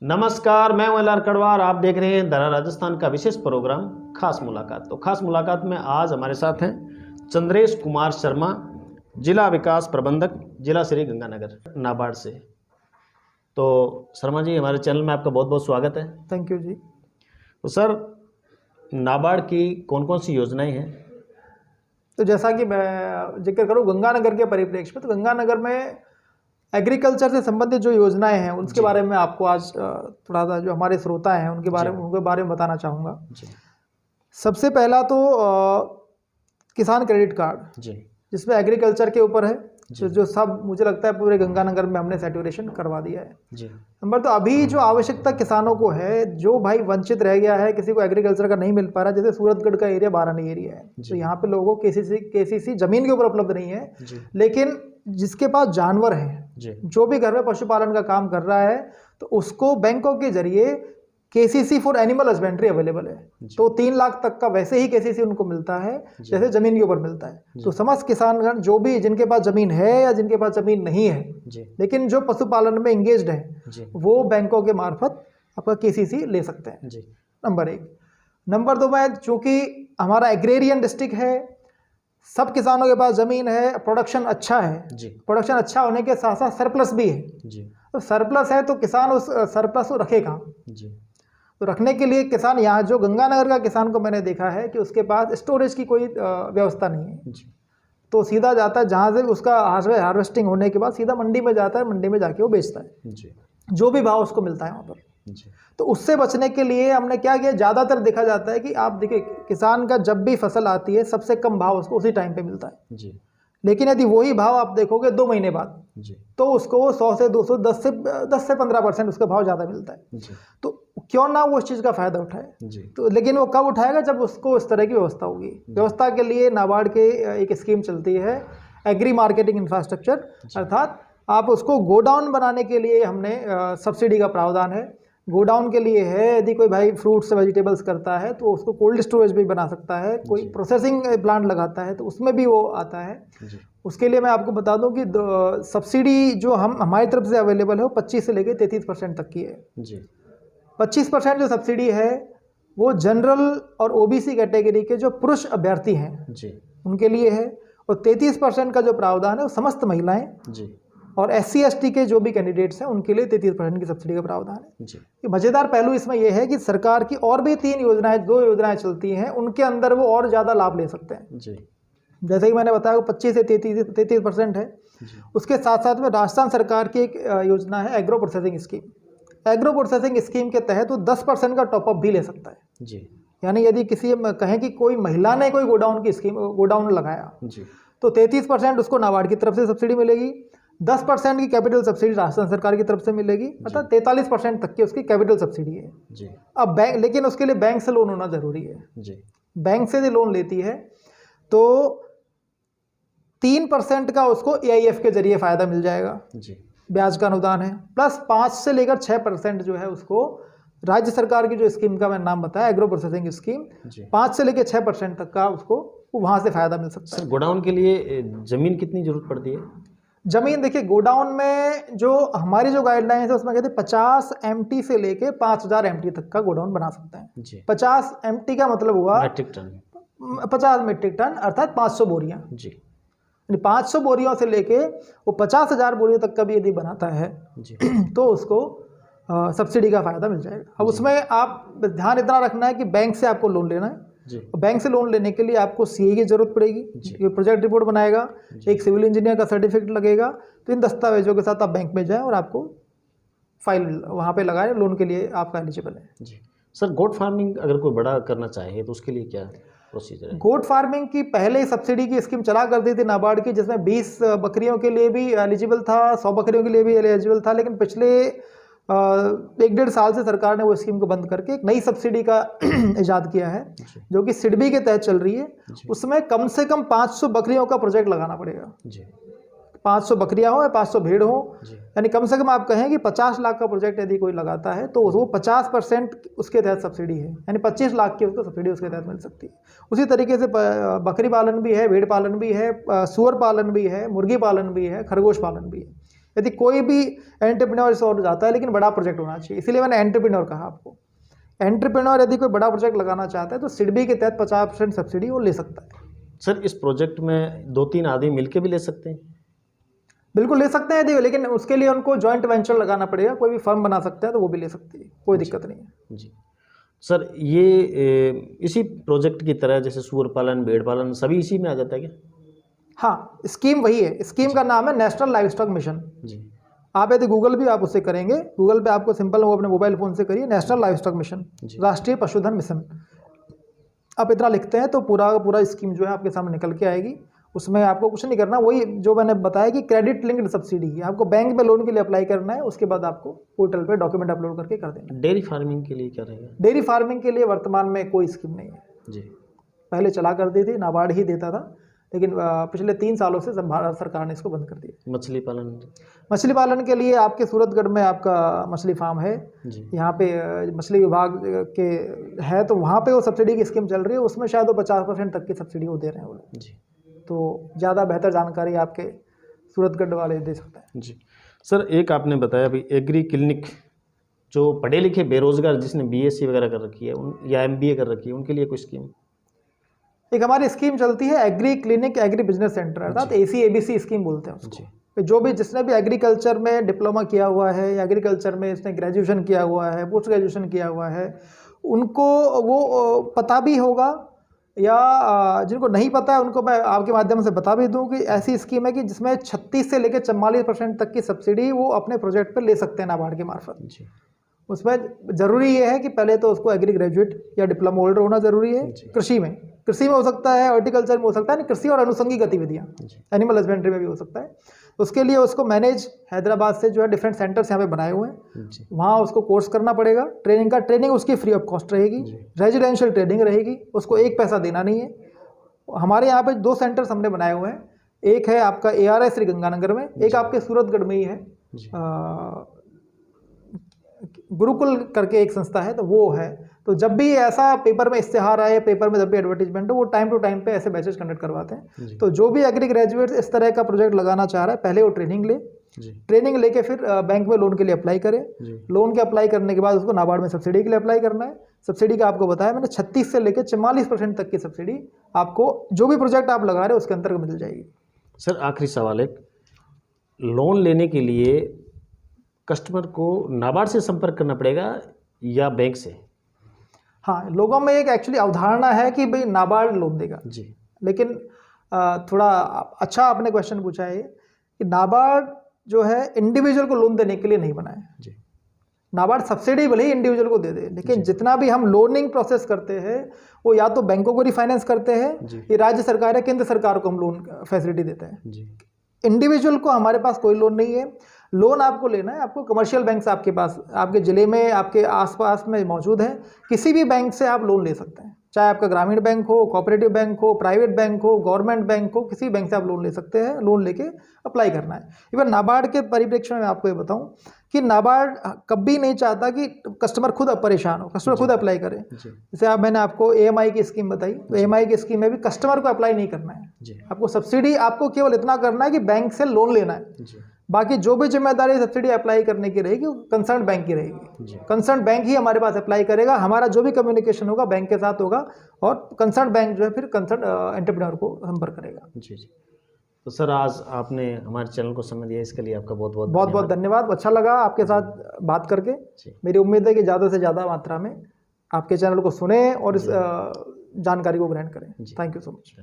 नमस्कार, मैं हूं LR कड़वार। आप देख रहे हैं दरा राजस्थान का विशेष प्रोग्राम खास मुलाकात। तो खास मुलाकात में आज हमारे साथ हैं चंद्रेश कुमार शर्मा, जिला विकास प्रबंधक, जिला श्री गंगानगर, नाबार्ड से। तो शर्मा जी, हमारे चैनल में आपका बहुत बहुत स्वागत है। थैंक यू जी। तो सर, नाबार्ड की कौन कौन सी योजनाएं हैं? तो जैसा कि मैं जिक्र करूं गंगानगर के परिप्रेक्ष्य में, तो गंगानगर में एग्रीकल्चर से संबंधित जो योजनाएं हैं उसके बारे में आपको आज थोड़ा सा जो हमारे श्रोता हैं उनके बारे में बताना चाहूँगा। सबसे पहला तो किसान क्रेडिट कार्ड, जिसमें एग्रीकल्चर के ऊपर है, जो सब मुझे लगता है पूरे गंगानगर में हमने सैचुरेशन करवा दिया है। नंबर तो अभी जो आवश्यकता किसानों को है, जो भाई वंचित रह गया है, किसी को एग्रीकल्चर का नहीं मिल पा रहा, जैसे सूरतगढ़ का एरिया बारानी एरिया है, तो यहाँ पे लोगों को केसीसी जमीन के ऊपर उपलब्ध नहीं है, लेकिन जिसके पास जानवर है, जो भी घर में पशुपालन का काम कर रहा है, तो उसको बैंकों के जरिए KCC for animal husbandry available है। तो 3 लाख तक का वैसे ही केसीसी उनको मिलता है जैसे जमीन के ऊपर मिलता है। तो समस्त किसानगण जो भी जिनके पास जमीन है या जिनके पास जमीन नहीं है, लेकिन जो पशुपालन में इंगेज्ड है, वो बैंकों के मार्फत आपका केसीसी ले सकते हैं। नंबर 1। नंबर 2 में, चूंकि हमारा एग्रेरियन डिस्ट्रिक्ट है, सब किसानों के पास जमीन है, प्रोडक्शन अच्छा है, प्रोडक्शन अच्छा होने के साथ साथ सरप्लस भी है। तो सरप्लस है तो किसान उस सरप्लस को रखे कहाँ? तो रखने के लिए किसान, यहाँ जो गंगानगर का किसान को मैंने देखा है कि उसके पास स्टोरेज की कोई व्यवस्था नहीं है, तो सीधा जाता है, जहाँ से उसका हार्वेस्टिंग होने के बाद सीधा मंडी में जाता है, मंडी में जाके वो बेचता है, जो भी भाव उसको मिलता है वहाँ पर। तो उससे बचने के लिए हमने क्या किया, ज़्यादातर देखा जाता है कि आप देखिए किसान का जब भी फसल आती है सबसे कम भाव उसको उसी टाइम पे मिलता है, लेकिन यदि वही भाव आप देखोगे 2 महीने बाद, तो उसको 100 से 200 10 से 15% उसका भाव ज़्यादा मिलता है। तो क्यों ना वो उस चीज़ का फ़ायदा उठाए। तो लेकिन वो कब उठाएगा, जब उसको इस तरह की व्यवस्था होगी। व्यवस्था के लिए नाबार्ड के एक स्कीम चलती है, एग्री मार्केटिंग इंफ्रास्ट्रक्चर, अर्थात आप उसको गोडाउन बनाने के लिए हमने सब्सिडी का प्रावधान है। गोडाउन के लिए है, यदि कोई भाई फ्रूट्स वेजिटेबल्स करता है तो उसको कोल्ड स्टोरेज भी बना सकता है, कोई प्रोसेसिंग प्लांट लगाता है तो उसमें भी वो आता है। उसके लिए मैं आपको बता दूं कि सब्सिडी जो हमारी तरफ से अवेलेबल है वो 25 से लेकर 33% तक की है। 25% जो सब्सिडी है वो जनरल और ओबीसी कैटेगरी के जो पुरुष अभ्यर्थी हैं उनके लिए है, और 33% का जो प्रावधान है वो समस्त महिलाएं और SC ST के जो भी कैंडिडेट्स हैं उनके लिए 33% की सब्सिडी का प्रावधान है। मज़ेदार पहलू इसमें यह है कि सरकार की और भी 2 योजनाएं चलती हैं, उनके अंदर वो और ज़्यादा लाभ ले सकते हैं। जैसे कि मैंने बताया 25 से 33% है। उसके साथ साथ में राजस्थान सरकार की एक योजना है agro processing scheme. Agro processing scheme के तहत वो 10% का टॉपअप भी ले सकता है। यानी यदि किसी कहें कि कोई महिला ने कोई गोडाउन लगाया, तो 33% उसको नाबार्ड की तरफ से सब्सिडी मिलेगी, 10% की कैपिटल सब्सिडी राजस्थान सरकार की तरफ से मिलेगी, अर्थात 43% तक की उसकी कैपिटल सब्सिडी है। अब बैंक, लेकिन उसके लिए बैंक से लोन होना जरूरी है। बैंक से जो लोन लेती है तो 3% का उसको AIF के जरिए फायदा मिल जाएगा, ब्याज का अनुदान है, प्लस 5 से लेकर 6% जो है उसको राज्य सरकार की जो स्कीम का मैंने नाम बताया एग्रो प्रोसेसिंग स्कीम, 5 से लेकर 6% तक का उसको वहां से फायदा मिल सकता है। गोडाउन के लिए जमीन कितनी जरूरत पड़ती है? जमीन देखिए, गोडाउन में जो हमारी जो गाइडलाइंस है उसमें कहते हैं 50 MT से लेके 5000 MT तक का गोडाउन बना सकता है। 50 MT का मतलब हुआ मैट्रिक टन, 50 मीट्रिक टन, अर्थात 500 बोरियां। 500 बोरियों से लेके वो 50,000 बोरियों तक का भी यदि बनाता है तो उसको सब्सिडी का फायदा मिल जाएगा। अब उसमें आप ध्यान इतना रखना है कि बैंक से आपको लोन लेना है। बैंक से लोन लेने के लिए आपको CA की जरूरत पड़ेगी, ये प्रोजेक्ट रिपोर्ट बनाएगा, एक सिविल इंजीनियर का सर्टिफिकेट लगेगा। तो इन दस्तावेजों के साथ आप बैंक में जाएं और आपको फाइल वहाँ पे लगाएं, लोन के लिए आपका एलिजिबल है। सर, गोट फार्मिंग अगर कोई बड़ा करना चाहे तो उसके लिए क्या प्रोसीजर है? गोट फार्मिंग की पहले सब्सिडी की स्कीम चला करती थी नाबार्ड की, जिसमें 20 बकरियों के लिए भी एलिजिबल था, 100 बकरियों के लिए भी एलिजिबल था, लेकिन पिछले 1-1.5 साल से सरकार ने वो स्कीम को बंद करके एक नई सब्सिडी का इजाद किया है, जो कि सिडबी के तहत चल रही है। उसमें कम से कम 500 बकरियों का प्रोजेक्ट लगाना पड़ेगा। 500 बकरियां हो या 500 भेड़ हो, यानी कम से कम आप कहें कि 50 लाख का प्रोजेक्ट यदि कोई लगाता है तो वो 50% उसके तहत सब्सिडी है, यानी 25 लाख की उसको सब्सिडी उसके तहत मिल सकती है। उसी तरीके से बकरी पालन भी है, भेड़ पालन भी है, सुअर पालन भी है, मुर्गी पालन भी है, खरगोश पालन भी है। यदि कोई भी एंटरप्रेन्योर इस ओर जाता है, लेकिन बड़ा प्रोजेक्ट होना चाहिए, इसीलिए मैंने एंटरप्रेन्योर कहा आपको। एंटरप्रेन्योर यदि कोई बड़ा प्रोजेक्ट लगाना चाहता है तो सिडबी के तहत 50% सब्सिडी वो ले सकता है। सर इस प्रोजेक्ट में 2-3 आदमी मिलके भी ले सकते हैं? बिल्कुल ले सकते हैं यदि, लेकिन उसके लिए उनको जॉइंट वेंचर लगाना पड़ेगा, कोई भी फर्म बना सकता है तो वो भी ले सकती है, कोई दिक्कत नहीं है। जी सर, ये इसी प्रोजेक्ट की तरह जैसे सूअर पालन, भेड़ पालन सभी इसी में आ जाता है क्या? हाँ, स्कीम वही है, स्कीम का नाम है नेशनल लाइव स्टॉक मिशन। जी। आप यदि गूगल भी आप उससे करेंगे, गूगल पे आपको सिंपल वो अपने मोबाइल फ़ोन से करिए नेशनल लाइव स्टॉक मिशन, राष्ट्रीय पशुधन मिशन, आप इतना लिखते हैं तो पूरा पूरा स्कीम जो है आपके सामने निकल के आएगी। उसमें आपको कुछ नहीं करना, वही जो मैंने बताया कि क्रेडिट लिंक्ड सब्सिडी है, आपको बैंक में लोन के लिए अप्लाई करना है, उसके बाद आपको पोर्टल पे डॉक्यूमेंट अपलोड करके कर देना है। डेयरी फार्मिंग के लिए क्या रहेगा? डेयरी फार्मिंग के लिए वर्तमान में कोई स्कीम नहीं है जी। पहले चला करती थी, नाबार्ड ही देता था, लेकिन पिछले 3 सालों से भारत सरकार ने इसको बंद कर दिया। मछली पालन? मछली पालन के लिए आपके सूरतगढ़ में आपका मछली फार्म है, यहाँ पे मछली विभाग के है, तो वहाँ पे वो सब्सिडी की स्कीम चल रही है, उसमें शायद वो 50% तक की सब्सिडी वो दे रहे हैं वो लोग। जी। तो ज़्यादा बेहतर जानकारी आपके सूरतगढ़ वाले दे सकते हैं। जी सर, एक आपने बताया भाई एग्री क्लिनिक, जो पढ़े लिखे बेरोजगार जिसने बीएससी वगैरह कर रखी है या एमबीए कर रखी है, उनके लिए कोई स्कीम? एक हमारी स्कीम चलती है agree clinic agri business centre, अर्थात ACABC स्कीम बोलते हैं उसको। जो भी जिसने भी एग्रीकल्चर में डिप्लोमा किया हुआ है या एग्रीकल्चर में इसने ग्रेजुएशन किया हुआ है, पोस्ट ग्रेजुएशन किया हुआ है, उनको वो पता भी होगा, या जिनको नहीं पता है उनको मैं आपके माध्यम से बता भी दूं कि ऐसी स्कीम है कि जिसमें 36 से लेकर 44% तक की सब्सिडी वो अपने प्रोजेक्ट पर ले सकते हैं नाबार्ड के मार्फत। उसमें ज़रूरी ये है कि पहले तो उसको एग्री ग्रेजुएट या डिप्लोमा होल्डर होना ज़रूरी है। कृषि में हो सकता है, हॉर्टिकल्चर में हो सकता है, कृषि और अनुषंगी गतिविधियाँ, एनिमल हस्बेंड्री में भी हो सकता है। उसके लिए उसको मैनेज हैदराबाद से जो है डिफरेंट सेंटर्स यहाँ पे बनाए हुए हैं, वहाँ उसको कोर्स करना पड़ेगा। ट्रेनिंग उसकी फ्री ऑफ कॉस्ट रहेगी, रेजिडेंशियल ट्रेनिंग रहेगी, उसको 1 पैसा देना नहीं है। हमारे यहाँ पे 2 सेंटर्स हमने बनाए हुए हैं, एक है आपका ARI श्री गंगानगर में, एक आपके सूरतगढ़ में ही है, गुरुकुल करके एक संस्था है, तो वो है। तो जब भी ऐसा पेपर में इश्तेहार आए, पेपर में जब भी एडवर्टीजमेंट हो, वो टाइम टू टाइम पे ऐसे बैचेस कंडक्ट करवाते हैं। तो जो भी एग्री ग्रेजुएट इस तरह का प्रोजेक्ट लगाना चाह रहा है, पहले वो ट्रेनिंग ले, ट्रेनिंग लेके फिर बैंक में लोन के लिए अप्लाई करे। लोन के अप्लाई करने के बाद उसको नाबार्ड में सब्सिडी के लिए अप्लाई करना है। सब्सिडी का आपको बताया मैंने, 36 से लेकर 44% तक की सब्सिडी आपको जो भी प्रोजेक्ट आप लगा रहे हो उसके अंतर्गत मिल जाएगी। सर आखिरी सवाल है, लोन लेने के लिए कस्टमर को नाबार्ड से संपर्क करना पड़ेगा या बैंक से? हाँ, लोगों में एक एक्चुअली अवधारणा है कि भाई नाबार्ड लोन देगा जी, लेकिन थोड़ा अच्छा आपने क्वेश्चन पूछा है कि नाबार्ड जो है इंडिविजुअल को लोन देने के लिए नहीं बना है जी। नाबार्ड सब्सिडी भले ही इंडिविजुअल को दे दे, लेकिन जितना भी हम लोनिंग प्रोसेस करते हैं वो या तो बैंकों को रिफाइनेंस करते हैं, ये राज्य सरकार या केंद्र सरकार को हम लोन फैसिलिटी देते हैं जी। इंडिविजुअल को हमारे पास कोई लोन नहीं है। लोन आपको लेना है, आपको कमर्शियल बैंक से आपके पास, आपके ज़िले में, आपके आसपास में मौजूद है, किसी भी बैंक से आप लोन ले सकते हैं, चाहे आपका ग्रामीण बैंक हो, कोऑपरेटिव बैंक हो, प्राइवेट बैंक हो, गवर्नमेंट बैंक हो, किसी बैंक से आप लोन ले सकते हैं। लोन लेके अप्लाई करना है। इवन नाबार्ड के परिप्रेक्ष्य में मैं आपको ये बताऊं कि नाबार्ड कभी नहीं चाहता कि कस्टमर खुद परेशान हो, कस्टमर खुद अप्लाई करे। जैसे मैंने आपको AMI की स्कीम बताई, तो AMI की स्कीम में भी कस्टमर को अप्लाई नहीं करना है, आपको सब्सिडी, आपको केवल इतना करना है कि बैंक से लोन लेना है, बाकी जो भी जिम्मेदारी सब्सिडी अप्लाई करने की रहेगी वो कंसर्न बैंक की रहेगी। कंसर्न बैंक ही हमारे पास अप्लाई करेगा, हमारा जो भी कम्युनिकेशन होगा बैंक के साथ होगा, और कंसर्न बैंक जो है फिर कंसर्न एंटरप्रेन्योर को संपर्क करेगा। जी। तो सर आज आपने हमारे चैनल को समय दिया, इसके लिए आपका बहुत बहुत धन्यवाद। अच्छा लगा आपके साथ बात करके। मेरी उम्मीद है कि ज़्यादा से ज़्यादा मात्रा में आपके चैनल को सुने और इस जानकारी को ग्रहण करें। Thank you so much.